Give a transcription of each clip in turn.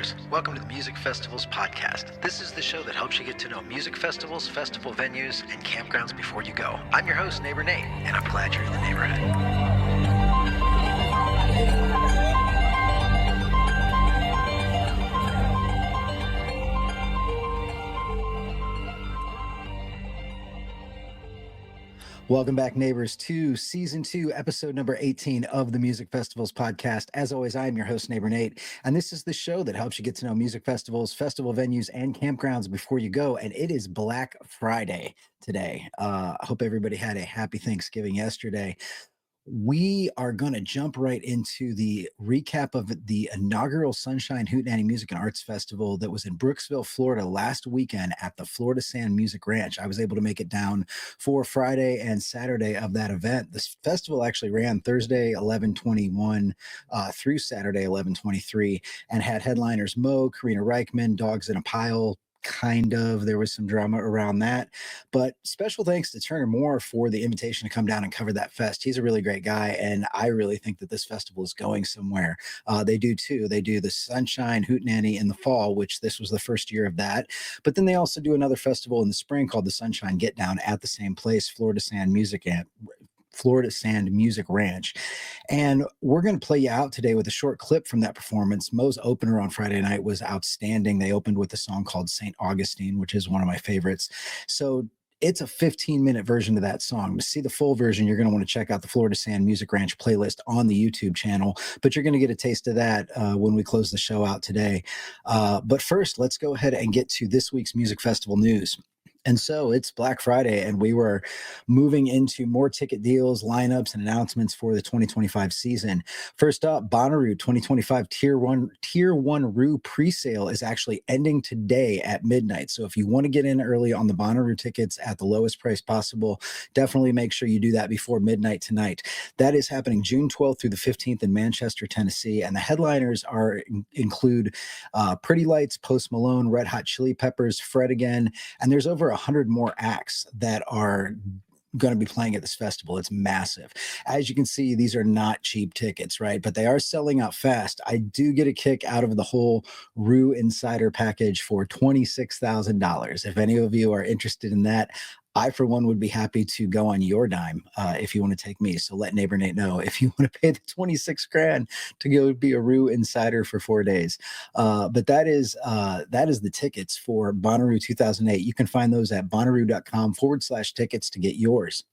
listeners. Welcome to the Music Festivals podcast. This is the show that helps you get to know music festivals, festival venues, and campgrounds before you go. I'm your host, Neighbor Nate, and I'm glad you're in the neighborhood. Welcome back, neighbors, to Season 2, Episode number 18 of the Music Festivals podcast. As always, I am your host, Neighbor Nate, and this is the show that helps you get to know music festivals, festival venues, and campgrounds before you go, and it is Black Friday today. I hope everybody had a happy Thanksgiving yesterday. We are going to jump right into the recap of the inaugural Sunshine Hootenanny Music and Arts Festival that was in Brooksville, Florida last weekend at the Florida Sand Music Ranch. I was able to make it down for Friday and Saturday of that event. This festival actually ran Thursday 11/21 through Saturday 11/23 and had headliners Mo, Karina Reichman, Dogs in a Pile. There was some drama around that, but special thanks to Turner Moore for the invitation to come down and cover that fest. He's a really great guy, and I really think that this festival is going somewhere. They do too. They do the Sunshine Hootenanny in the fall, which this was the first year of that, but then they also do another festival in the spring called the Sunshine Get Down at the same place, Florida Sand Music Ranch. And we're going to play you out today with a short clip from that performance. Mo's opener on Friday night was outstanding. They opened with a song called St. Augustine, which is one of my favorites. So it's a 15-minute version of that song. To see the full version, you're going to want to check out the Florida Sand Music Ranch playlist on the YouTube channel, but you're going to get a taste of that when we close the show out today. But first, let's go ahead and get to this week's Music Festival news. And so it's Black Friday, and we were moving into more ticket deals, lineups, and announcements for the 2025 season. First up, Bonaroo 2025 Tier 1 Roo pre-sale is actually ending today at midnight. So if you want to get in early on the Bonaroo tickets at the lowest price possible, definitely make sure you do that before midnight tonight. That is happening June 12th through the 15th in Manchester, Tennessee, and the headliners include Pretty Lights, Post Malone, Red Hot Chili Peppers, Fred Again, and there's over 100 more acts that are going to be playing at this festival. It's massive. As you can see, these are not cheap tickets, right? But they are selling out fast. I do get a kick out of the whole Roo Insider package for $26,000. If any of you are interested in that, I, for one, would be happy to go on your dime if you want to take me. So let Neighbor Nate know if you want to pay the $26,000 to go be a Roo Insider for 4 days. But that is the tickets for Bonaroo 2008. You can find those at bonaroo.com/tickets to get yours.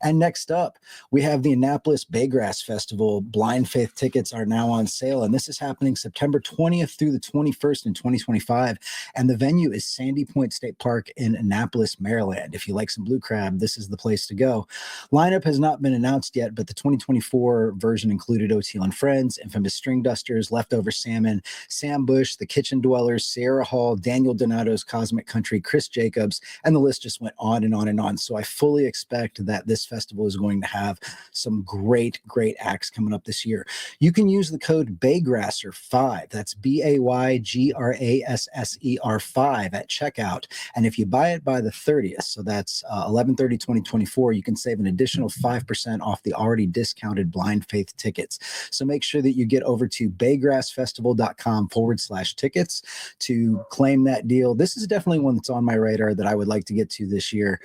And next up, we have the Annapolis Baygrass Festival. Blind Faith tickets are now on sale, and this is happening September 20th through the 21st in 2025. And the venue is Sandy Point State Park in Annapolis, Maryland. If you like some blue crab, this is the place to go. Lineup has not been announced yet, but the 2024 version included O'Teal and Friends, Infamous String Dusters, Leftover Salmon, Sam Bush, The Kitchen Dwellers, Sierra Hall, Daniel Donato's Cosmic Country, Chris Jacobs, and the list just went on and on and on. So I fully expect that this festival is going to have some great acts coming up this year. You can use the code Baygrasser5. That's BAYGRASSER5 at checkout. And if you buy it by the 30th, so that's 11/30/2024, you can save an additional 5% off the already discounted Blind Faith tickets. So make sure that you get over to baygrassfestival.com/tickets to claim that deal. This is definitely one that's on my radar that I would like to get to this year.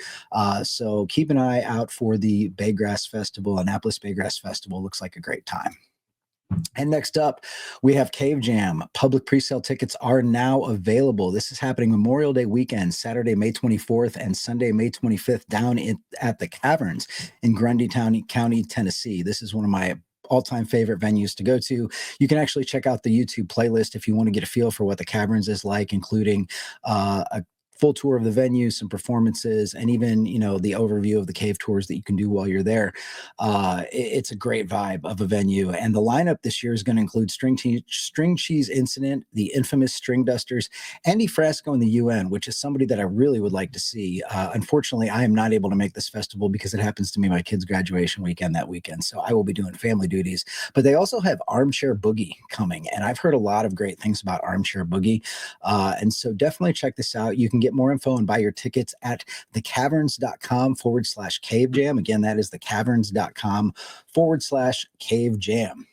So keep an eye out for the Baygrass Festival. Annapolis Baygrass Festival looks like a great time. And next up, we have Cave Jam. Public presale tickets are now available. This is happening Memorial Day weekend, Saturday, May 24th and Sunday, May 25th, down at the Caverns in Grundy County, Tennessee. This is one of my all-time favorite venues to go to. You can actually check out the YouTube playlist if you want to get a feel for what the Caverns is like, including a full tour of the venue, some performances, and even, the overview of the cave tours that you can do while you're there. It's a great vibe of a venue. And the lineup this year is going to include String Cheese Incident, the infamous String Dusters, Andy Frasco, and the UN, which is somebody that I really would like to see. Unfortunately, I am not able to make this festival because it happens to be my kid's graduation weekend that weekend. So I will be doing family duties. But they also have Armchair Boogie coming. And I've heard a lot of great things about Armchair Boogie. And so definitely check this out. You can get more info and buy your tickets at thecaverns.com/cavejam. Again, that is thecaverns.com/cavejam.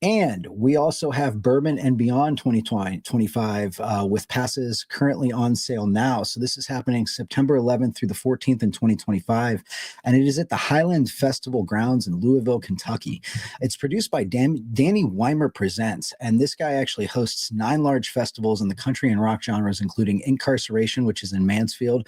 And we also have Bourbon and Beyond 2025 with passes currently on sale now. So this is happening September 11th through the 14th in 2025. And it is at the Highland Festival grounds in Louisville, Kentucky. It's produced by Danny Weimer Presents. And this guy actually hosts 9 large festivals in the country and rock genres, including Incarceration, which is in Mansfield,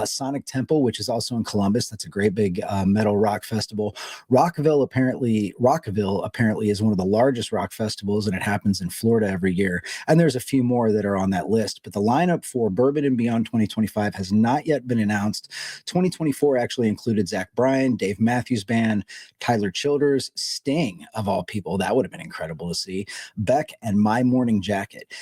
Sonic Temple, which is also in Columbus. That's a great big metal rock festival. Rockville apparently is one of the largest rock festivals, and it happens in Florida every year. And there's a few more that are on that list. But the lineup for Bourbon and Beyond 2025 has not yet been announced. 2024 actually included Zach Bryan, Dave Matthews Band, Tyler Childers, Sting, of all people. That would have been incredible to see. Beck, and My Morning Jacket.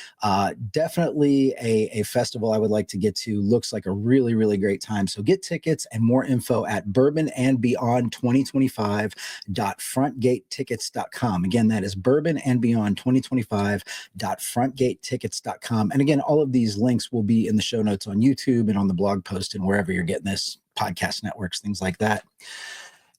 Definitely a festival I would like to get to. Looks like a really, really great time. So get tickets and more info at bourbonandbeyond2025.frontgatetickets.com. Again, that is bourbonandbeyond2025.frontgatetickets.com. And again, all of these links will be in the show notes on YouTube and on the blog post and wherever you're getting this, podcast networks, things like that.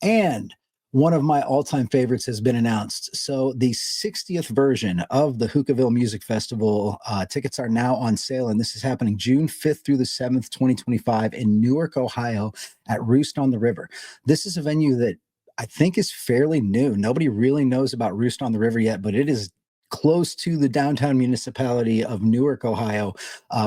And one of my all-time favorites has been announced. So the 60th version of the Hookahville Music Festival tickets are now on sale, and this is happening June 5th through the 7th, 2025 in Newark, Ohio at Roost on the River. This is a venue that I think is fairly new. Nobody really knows about Roost on the River yet, but it is close to the downtown municipality of Newark, Ohio.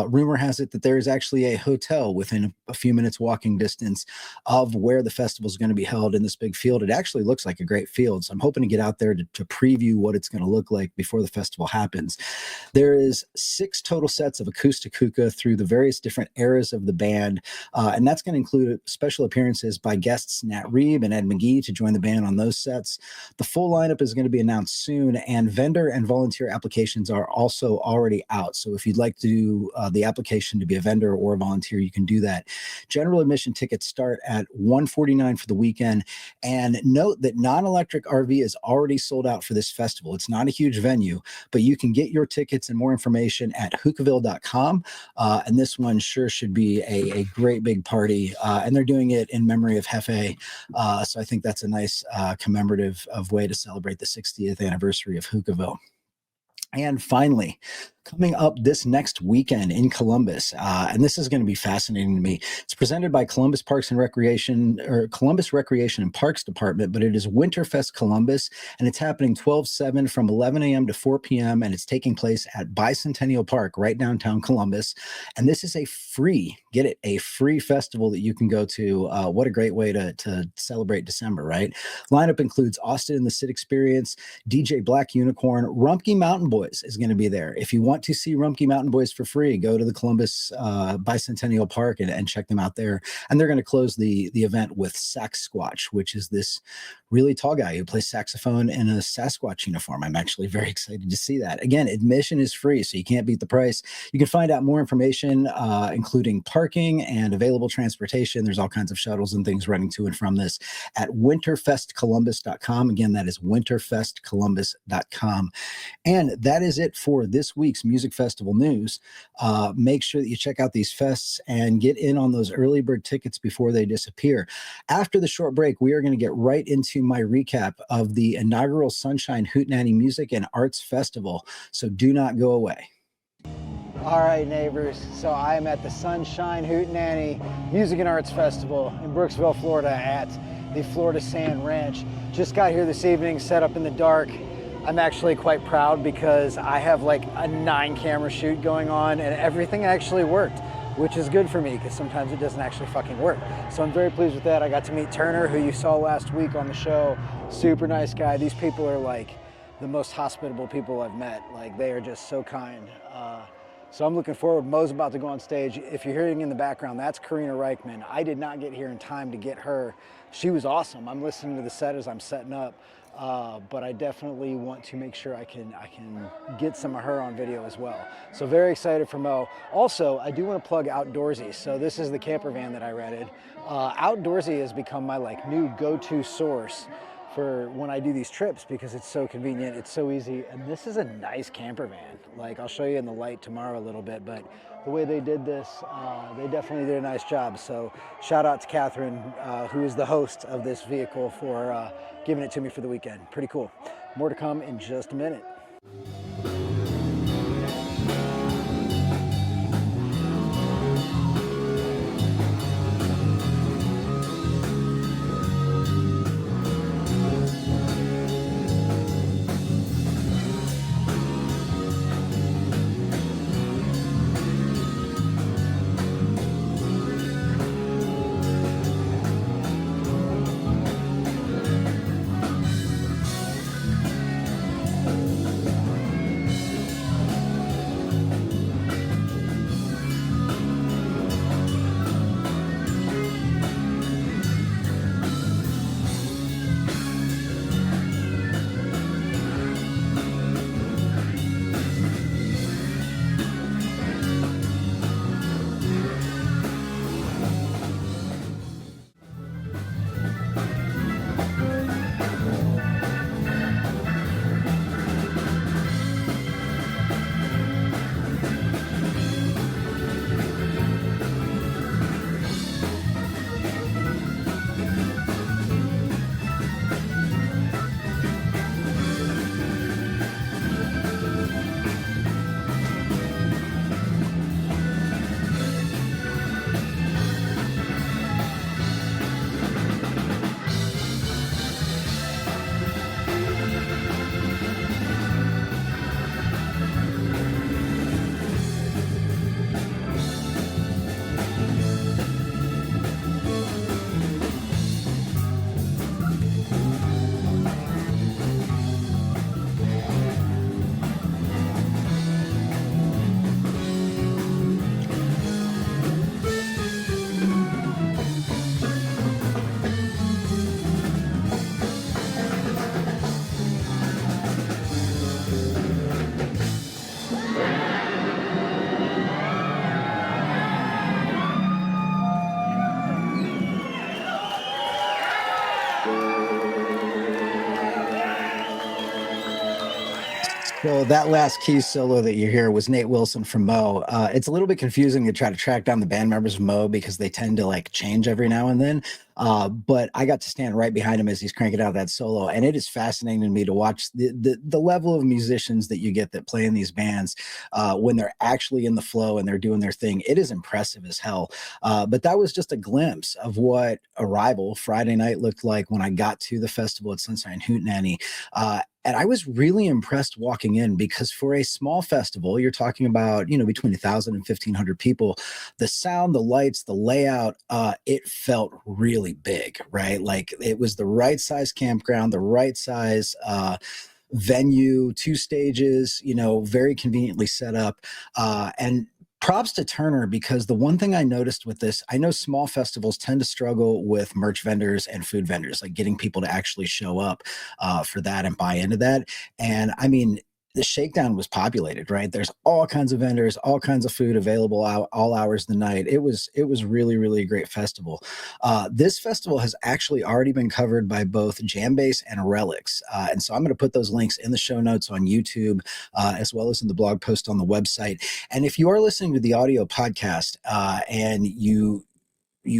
Rumor has it that there is actually a hotel within a few minutes walking distance of where the festival is going to be held in this big field. It actually looks like a great field. So I'm hoping to get out there to preview what it's going to look like before the festival happens. There is 6 total sets of acoustic hookah through the various different eras of the band. And that's going to include special appearances by guests Nat Reeb and Ed McGee to join the band on those sets. The full lineup is going to be announced soon, and vendor and volunteer applications are also already out. So if you'd like to do the application to be a vendor or a volunteer, you can do that. General admission tickets start at $149 for the weekend. And note that non-electric RV is already sold out for this festival. It's not a huge venue, but you can get your tickets and more information at hookahville.com. And this one sure should be a great big party. And they're doing it in memory of Hefe. So I think that's a nice commemorative way to celebrate the 60th anniversary of Hookahville. And finally, coming up this next weekend in Columbus, and this is going to be fascinating to me. It's presented by Columbus Parks and Recreation, or Columbus Recreation and Parks Department, but it is Winterfest Columbus, and it's happening 12/7 from 11 a.m. to 4 p.m., and it's taking place at Bicentennial Park, right downtown Columbus. And this is a free festival that you can go to. What a great way to celebrate December, right? Lineup includes Austin and the Sid Experience, DJ Black Unicorn, Rumpke Mountain Boys is going to be there. If you want to see Rumpke Mountain Boys for free, go to the Columbus Bicentennial Park and check them out there. And they're going to close the event with Sax Squatch, which is this really tall guy who plays saxophone in a Sasquatch uniform. I'm actually very excited to see that. Again, admission is free, so you can't beat the price. You can find out more information, including parking and available transportation. There's all kinds of shuttles and things running to and from this at winterfestcolumbus.com. Again, that is winterfestcolumbus.com. And that is it for this week's Music Festival news. Make sure that you check out these fests and get in on those early bird tickets before they disappear. After the short break, we are going to get right into my recap of the inaugural Sunshine Hootenanny Music and Arts Festival. So do not go away. All right, neighbors. So I am at the Sunshine Hootenanny Music and Arts Festival in Brooksville, Florida at the Florida Sand Ranch. Just got here this evening, set up in the dark. I'm actually quite proud because I have like a 9-camera shoot going on and everything actually worked, which is good for me because sometimes it doesn't actually fucking work. So I'm very pleased with that. I got to meet Turner, who you saw last week on the show. Super nice guy. These people are like the most hospitable people I've met. Like, they are just so kind. So I'm looking forward. Mo's about to go on stage. If you're hearing in the background, that's Karina Reichman. I did not get here in time to get her. She was awesome. I'm listening to the set as I'm setting up. But I definitely want to make sure I can get some of her on video as well. So very excited for Mo. Also, I do want to plug Outdoorsy. So this is the camper van that I rented. Outdoorsy has become my like new go-to source for when I do these trips because it's so convenient, it's so easy, and this is a nice camper van. Like I'll show you in the light tomorrow a little bit, but the way they did this, they definitely did a nice job. So shout out to Catherine, who is the host of this vehicle, for giving it to me for the weekend. Pretty cool. More to come in just a minute. So that last key solo that you hear was Nate Wilson from Mo. It's a little bit confusing to try to track down the band members of Mo because they tend to like change every now and then. But I got to stand right behind him as he's cranking out that solo, and it is fascinating to me to watch the level of musicians that you get that play in these bands when they're actually in the flow and they're doing their thing. It is impressive as hell. But that was just a glimpse of what Arrival Friday night looked like when I got to the festival at Sunshine Hootenanny. And I was really impressed walking in because for a small festival, you're talking about, between 1,000 and 1,500 people, the sound, the lights, the layout, it felt really big, right? Like it was the right size campground, the right size venue, 2 stages, very conveniently set up. And props to Turner because the one thing I noticed with this, I know small festivals tend to struggle with merch vendors and food vendors, like getting people to actually show up for that and buy into that. And I mean, the shakedown was populated, right? There's all kinds of vendors, all kinds of food available all hours of the night. It was really, really a great festival. This festival has actually already been covered by both Jambase and Relics. And so I'm going to put those links in the show notes on YouTube, as well as in the blog post on the website. And if you are listening to the audio podcast and you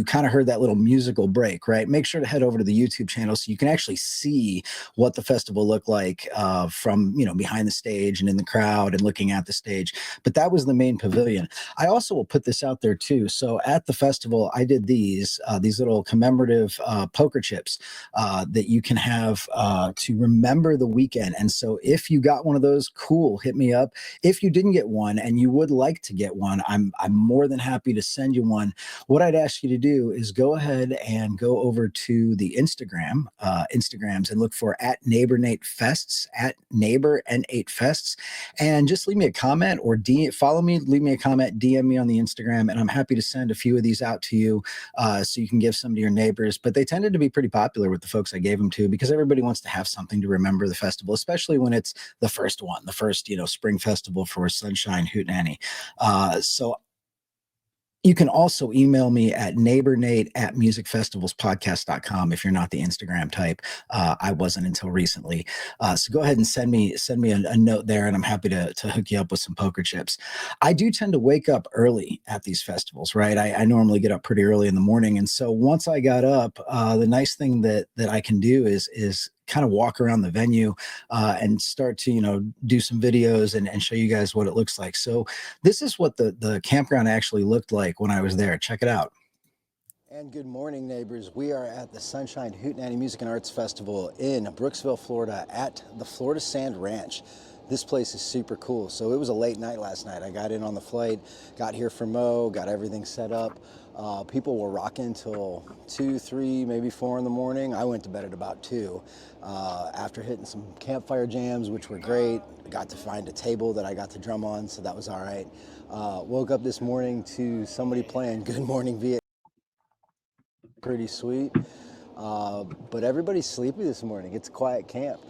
kind of heard that little musical break, right? Make sure to head over to the YouTube channel so you can actually see what the festival looked like from, behind the stage and in the crowd and looking at the stage. But that was the main pavilion. I also will put this out there too. So at the festival, I did these little commemorative poker chips that you can have to remember the weekend. And so if you got one of those, cool, hit me up. If you didn't get one and you would like to get one, I'm more than happy to send you one. What I'd ask you to do is go ahead and go over to the Instagrams and look for @NeighborNateFests, @NeighborN8Fests, and just leave me a comment or follow me, leave me a comment, DM me on the Instagram, and I'm happy to send a few of these out to you so you can give some to your neighbors. But they tended to be pretty popular with the folks I gave them to because everybody wants to have something to remember the festival, especially when it's the first one, the first, spring festival for Sunshine Hootenanny. So You can also email me at neighbornate@musicfestivalspodcast.com if you're not the Instagram type. I wasn't until recently. So go ahead and send me a note there, and I'm happy to hook you up with some poker chips. I do tend to wake up early at these festivals, right? I normally get up pretty early in the morning. And so once I got up, the nice thing that I can do is kind of walk around the venue and start to, do some videos and show you guys what it looks like. So this is what the campground actually looked like when I was there. Check it out. And good morning, neighbors. We are at the Sunshine Hootenanny Music and Arts Festival in Brooksville, Florida at the Florida Sand Ranch. This place is super cool. So it was a late night last night. I got in on the flight, got here for Mo, got everything set up. People were rocking till 2, 3, maybe 4 in the morning. I went to bed at about 2 after hitting some campfire jams, which were great. I got to find a table that I got to drum on, so that was all right. Woke up this morning to somebody playing Good Morning Vietnam. Pretty sweet. But everybody's sleepy this morning. It's a quiet camp.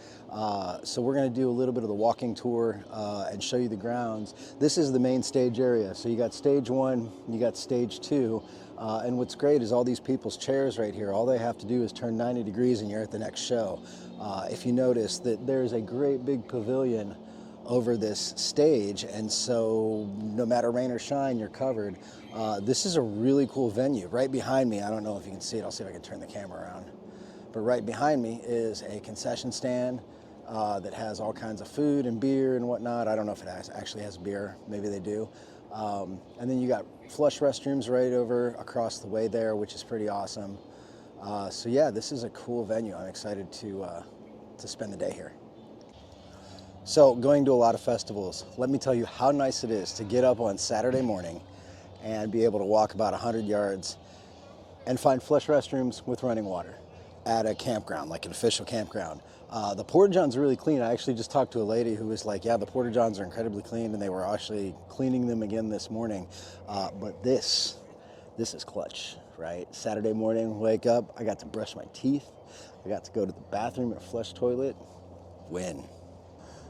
So we're going to do a little bit of the walking tour and show you the grounds. This is the main stage area. So you got stage 1, you got stage 2. And what's great is all these people's chairs right here. All they have to do is turn 90 degrees and you're at the next show. If you notice that there's a great big pavilion over this stage, and so no matter rain or shine, you're covered. This is a really cool venue. Right behind me, I don't know if you can see it, I'll see if I can turn the camera around, but right behind me is a concession stand that has all kinds of food and beer and whatnot. I don't know if it actually has beer, maybe they do. And then you got flush restrooms right over across the way there, which is pretty awesome. So yeah, this is a cool venue. I'm excited to spend the day here. So going to a lot of festivals, let me tell you how nice it is to get up on Saturday morning and be able to walk about 100 yards and find flush restrooms with running water at a campground, like an official campground. The porta-johns are really clean. I actually just talked to a lady who was like, yeah, the porta-johns are incredibly clean, and they were actually cleaning them again this morning. But this is clutch, right? Saturday morning, wake up, I got to brush my teeth. I got to go to the bathroom and a flush toilet. Win.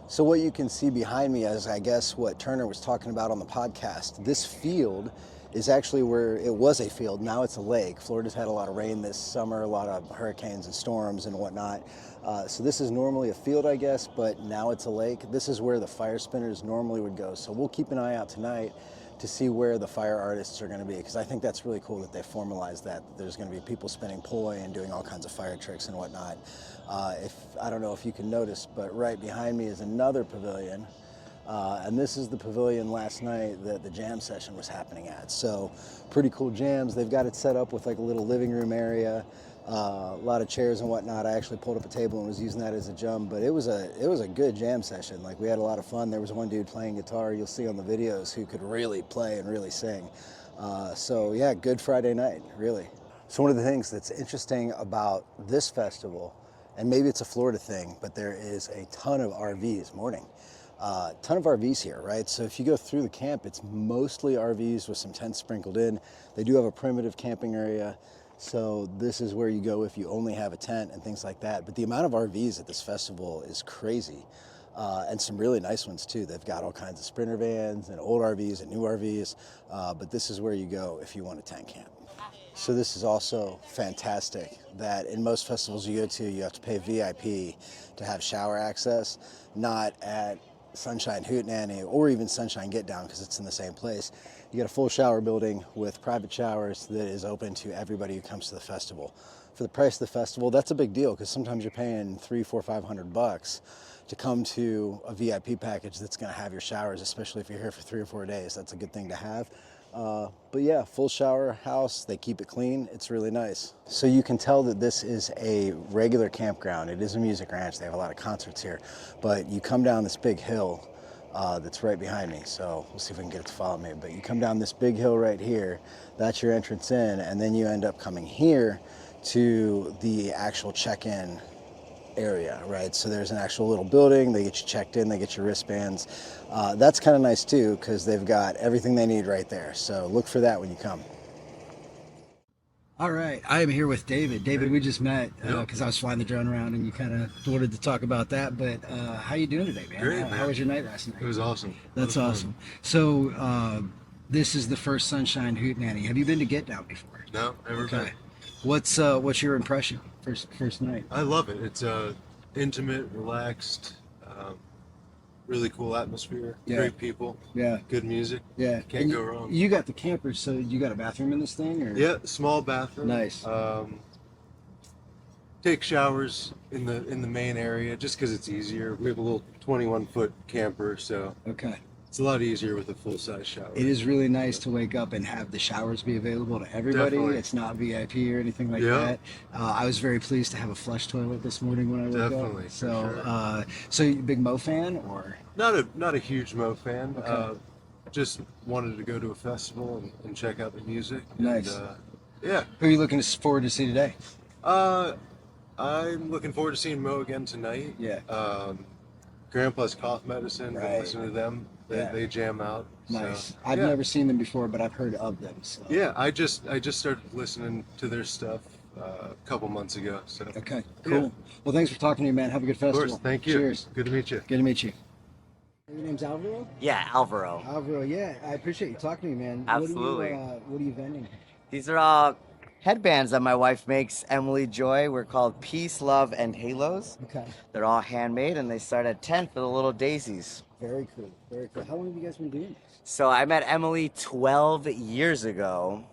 So what you can see behind me is, I guess, what Turner was talking about on the podcast. This field is actually where it was a field. Now it's a lake. Florida's had a lot of rain this summer, a lot of hurricanes and storms and whatnot. So this is normally a field, I guess, but now it's a lake. This is where the fire spinners normally would go. So we'll keep an eye out tonight to see where the fire artists are going to be, because I think that's really cool that they formalized that. There's going to be people spinning poi and doing all kinds of fire tricks and whatnot. I don't know if you can notice, but right behind me is another pavilion. And this is the pavilion last night that the jam session was happening at. So pretty cool jams. They've got it set up with like a little living room area, a lot of chairs and whatnot. I actually pulled up a table and was using that as a jump, but it was a good jam session. Like, we had a lot of fun. There was one dude playing guitar, you'll see on the videos, who could really play and really sing. So yeah, good Friday night, really. So one of the things that's interesting about this festival, and maybe it's a Florida thing, but there is a ton of RVs, ton of RVs here, right? So if you go through the camp, it's mostly RVs with some tents sprinkled in. They do have a primitive camping area, so this is where you go if you only have a tent and things like that. But the amount of RVs at this festival is crazy, and some really nice ones too. They've got all kinds of Sprinter vans and old RVs and new RVs, but this is where you go if you want a tent camp. So this is also fantastic, that in most festivals you go to, you have to pay VIP to have shower access, not at Sunshine Hootenanny or even Sunshine Get Down, because it's in the same place. You get a full shower building with private showers that is open to everybody who comes to the festival. For the price of the festival, that's a big deal, because sometimes you're paying $300, $400, $500 to come to a VIP package that's going to have your showers, especially if you're here for 3 or 4 days. That's a good thing to have. But yeah, full shower house, they keep it clean, it's really nice. So you can tell that this is a regular campground. It is a music ranch, they have a lot of concerts here, but you come down this big hill that's right behind me, so we'll see if we can get it to follow me. But you come down this big hill right here, that's your entrance in, and then you end up coming here to the actual check-in area, right? So there's an actual little building, they get you checked in, they get your wristbands. That's kind of nice too, because they've got everything they need right there. So look for that when you come. All right, I am here with David. David, we just met because I was flying the drone around, and you kind of wanted to talk about that. But how you doing today, man? Great, man. How was your night last night? It was awesome. That's awesome. So This is the first Sunshine Hootenanny. Have you been to Get Down before? No, never Okay. been. What's your impression first night? I love it. It's intimate, relaxed, really cool atmosphere, Yeah. great people, Yeah. good music. Yeah. Can't And go wrong. You got the campers, so you got a bathroom in this thing, or? Yeah, small bathroom. Nice. Take showers in the main area just because it's easier. We have a little 21-foot camper, so Okay. it's a lot easier with a full-size shower. It is really nice to wake up and have the showers be available to everybody. Definitely. It's not VIP or anything like Yeah. that. I was very pleased to have a flush toilet this morning when I woke Definitely, up. for So, sure. so you a big Mo fan, or? Not a huge Mo fan. Okay. Just wanted to go to a festival and check out the music. Nice. And, yeah. Who are you looking forward to see today? I'm looking forward to seeing Mo again tonight. Yeah. Grandpa's Cough Medicine. Right. Been listening to them. They jam out. Nice. So, I've yeah. never seen them before, but I've heard of them. So. Yeah, I just started listening to their stuff a couple months ago. So. Okay. Cool. Yeah. Well, thanks for talking to me, man. Have a good Of festival. course. Thank you. Cheers. Good to meet you. Good to meet you. Your name's Alvaro? Yeah, Alvaro. Alvaro, yeah. I appreciate you talking to me, man. Absolutely. What are you vending? These are all headbands that my wife makes, Emily Joy. We're called Peace, Love, and Halos. Okay. They're all handmade, and they start at 10 for the little daisies. Very cool. Very cool. How long have you guys been doing this? So I met Emily 12 years ago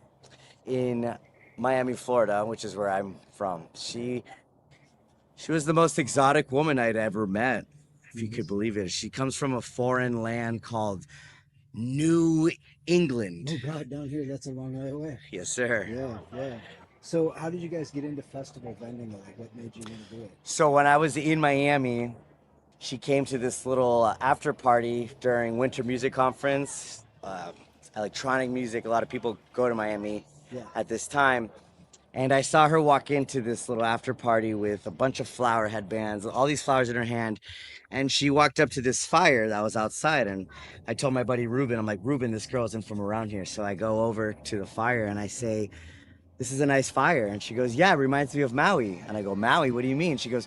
in Miami, Florida, which is where I'm from. She was the most exotic woman I'd ever met, if you could believe it. She comes from a foreign land called New England. Oh, God, down here, that's a long way away. Yes, sir. Yeah, yeah. So how did you guys get into festival vending? Like, what made you want to do it? So when I was in Miami, she came to this little after party during Winter Music Conference. Electronic music, a lot of people go to Miami at this time. And I saw her walk into this little after party with a bunch of flower headbands, all these flowers in her hand. And she walked up to this fire that was outside. And I told my buddy Ruben, I'm like, Ruben, this girl isn't from around here. So I go over to the fire and I say, this is a nice fire. And she goes, yeah, it reminds me of Maui. And I go, Maui, what do you mean? She goes,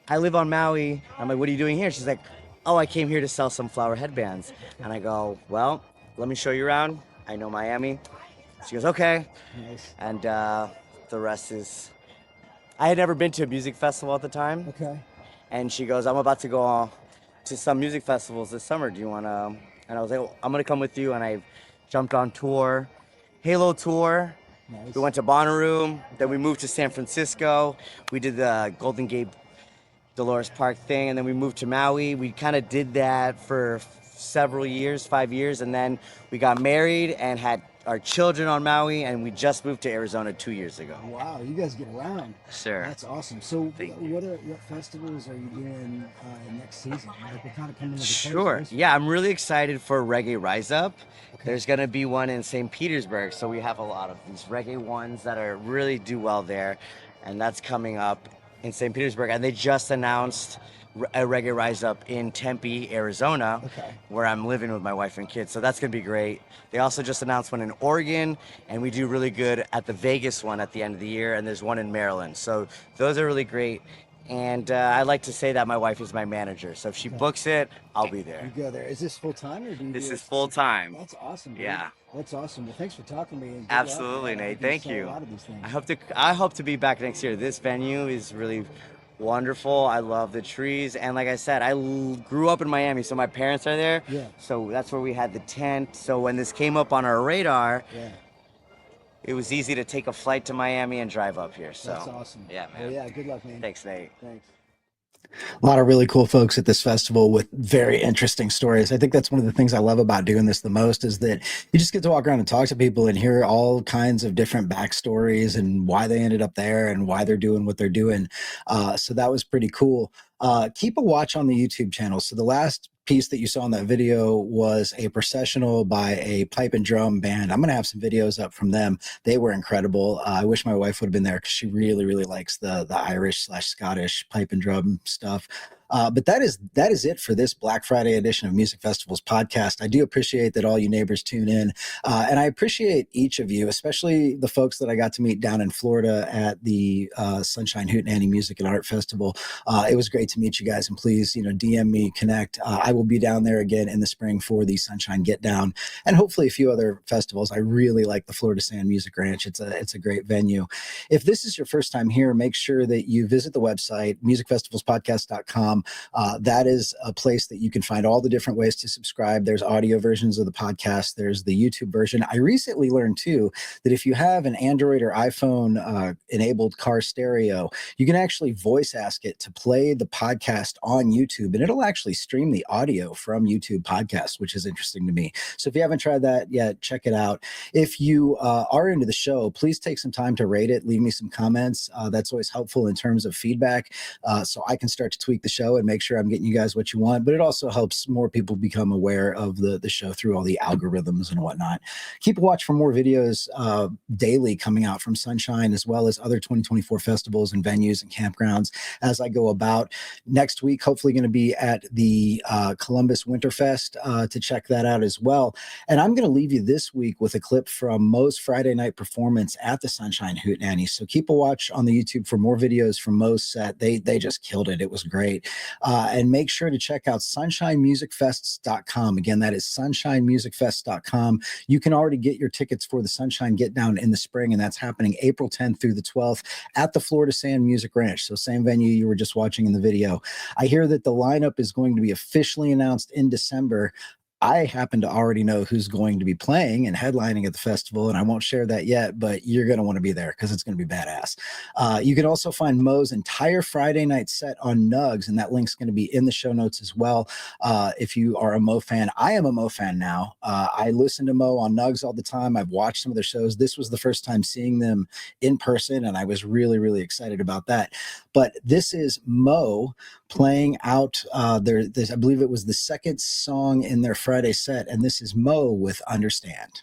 I live on Maui. I'm like, what are you doing here? She's like, oh, I came here to sell some flower headbands. And I go, well, let me show you around. I know Miami. She goes, okay. Nice. And the rest is, I had never been to a music festival at the time. Okay. And she goes, I'm about to go to some music festivals this summer. Do you want to? And I was like, well, I'm going to come with you. And I jumped on tour, Halo tour. Nice. We went to Bonaroo. Then we moved to San Francisco. We did the Golden Gate Dolores Park thing. And then we moved to Maui. We kind of did that for several years, 5 years. And then we got married and had our children on Maui. And we just moved to Arizona 2 years ago. Wow, you guys get around. Sure. That's awesome. So Thank you. what festivals are you doing next season? Like, what kind of coming into Sure. place? Yeah, I'm really excited for Reggae Rise Up. Okay. There's going to be one in St. Petersburg. So we have a lot of these reggae ones that are really do well there. And that's coming up in St. Petersburg. And they just announced a Reggae Rise Up in Tempe, Arizona, Okay. where I'm living with my wife and kids. So that's going to be great. They also just announced one in Oregon, and we do really good at the Vegas one at the end of the year, and there's one in Maryland. So those are really great. And I like to say that my wife is my manager. So if she books it, I'll be there. You go there. Is this full time or do you? This do is it- full time. That's awesome. Dude. Yeah. That's awesome. Well, thanks for talking to me. And good Absolutely, luck. Nate. can Thank sell you. A lot of these things. I hope to be back next year. This venue is really wonderful. I love the trees, and like I said, I grew up in Miami, so my parents are there. Yeah. So that's where we had the tent. So when this came up on our radar, Yeah. it was easy to take a flight to Miami and drive up here. So That's awesome. Yeah, man. Well, yeah. Good luck, man. Thanks, Nate. Thanks. A lot of really cool folks at this festival with very interesting stories. I think that's one of the things I love about doing this the most is that you just get to walk around and talk to people and hear all kinds of different backstories and why they ended up there and why they're doing what they're doing. So that was pretty cool. Keep a watch on the YouTube channel. So the last piece that you saw in that video was a processional by a pipe and drum band. I'm going to have some videos up from them. They were incredible. I wish my wife would have been there because she really, really likes the Irish/Scottish pipe and drum stuff. But that is it for this Black Friday edition of Music Festivals podcast. I do appreciate that all you neighbors tune in, and I appreciate each of you, especially the folks that I got to meet down in Florida at the Sunshine Hootenanny Music and Art Festival. It was great to meet you guys, and please, DM me, connect. I will be down there again in the spring for the Sunshine Get Down, and hopefully a few other festivals. I really like the Florida Sand Music Ranch. It's a great venue. If this is your first time here, make sure that you visit the website, musicfestivalspodcast.com. That is a place that you can find all the different ways to subscribe. There's audio versions of the podcast. There's the YouTube version. I recently learned too that if you have an Android or iPhone enabled car stereo, you can actually voice ask it to play the podcast on YouTube, and it'll actually stream the audio from YouTube podcasts, which is interesting to me. So if you haven't tried that yet, check it out. If you are into the show, please take some time to rate it. Leave me some comments. That's always helpful in terms of feedback, so I can start to tweak the show and make sure I'm getting you guys what you want. But it also helps more people become aware of the show through all the algorithms and whatnot. Keep a watch for more videos daily coming out from Sunshine, as well as other 2024 festivals and venues and campgrounds as I go about. Next week, hopefully going to be at the Columbus Winterfest to check that out as well. And I'm going to leave you this week with a clip from Mo's Friday night performance at the Sunshine Hootenanny. So keep a watch on the YouTube for more videos from Mo's set. They just killed it. It was great. And make sure to check out sunshinemusicfests.com. Again, that is sunshinemusicfests.com. You can already get your tickets for the Sunshine Get Down in the spring, and that's happening April 10th through the 12th at the Florida Sand Music Ranch. So same venue you were just watching in the video. I hear that the lineup is going to be officially announced in December. I happen to already know who's going to be playing and headlining at the festival, and I won't share that yet, but you're going to want to be there because it's going to be badass. You can also find Mo's entire Friday night set on Nugs, and that link's going to be in the show notes as well. If you are a Mo fan, I am a Mo fan now. I listen to Mo on Nugs all the time. I've watched some of their shows. This was the first time seeing them in person, and I was really, really excited about that. But this is Mo playing out I believe it was the second song in their Friday set, and this is Mo with Understand.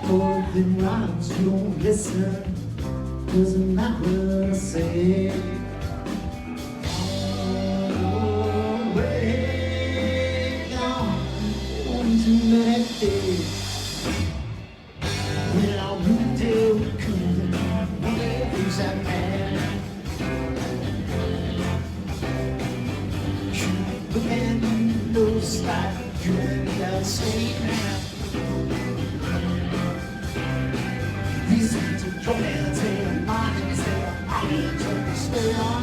Open rhymes, you don't listen. Doesn't matter what I say. Oh, way down on too many days. When I moved here, we couldn't. One of the things I had. You look at those like you ain't got a statement. Reason to join and say, my name is there. I need to stay on.